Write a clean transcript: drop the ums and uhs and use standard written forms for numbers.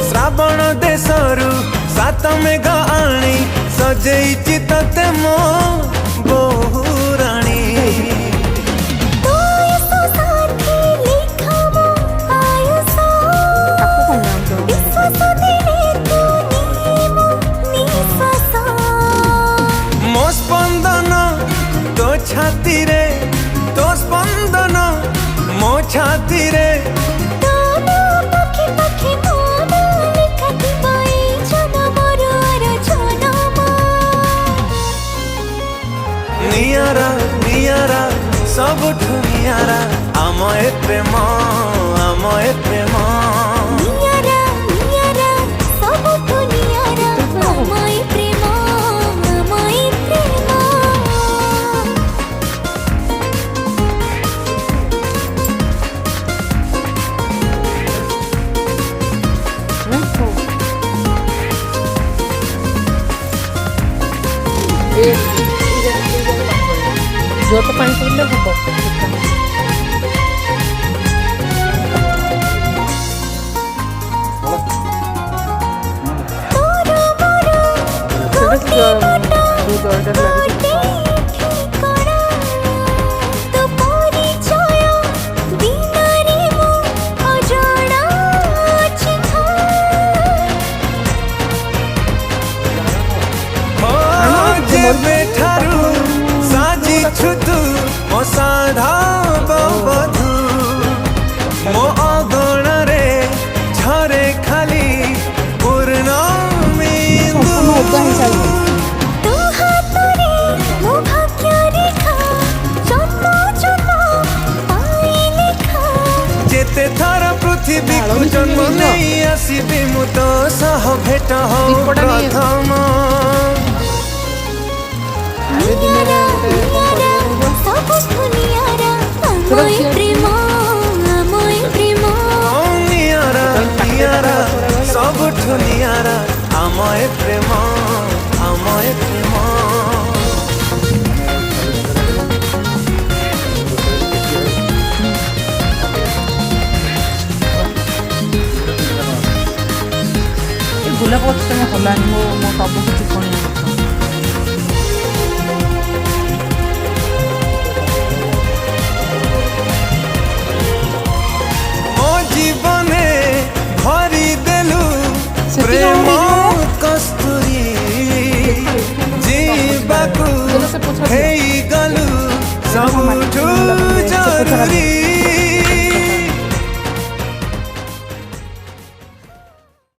श्रावण देशरू सात मेघ आनी सजेइछि तते मो बहु रानी। मो स्पंदन तो छाती रे, तो स्पंदन मो छाती रे। नियारा नियारा सबुठु नियारा आम ए प्रेम, आम ए प्रेम। नियारा नियारा सबुठु नियारा आम ए प्रेम, आम ए प्रेम। जो तो पानी पड़े हम मो साधा बधु मो अगण रे झरे खाली पूर्णमी जेते थर पृथ्वी को जन्म नहीं आसबि मु तो सह भेट हो प्रथम। नियारा सबुठु नियारा आम ए प्रेम, आम ए प्रेम। गुलाब गछ हलानी मो सब किसी कणी जीवने भरी देलु प्रेम कस्तूरी जीवाकू हेई गलु सबुठु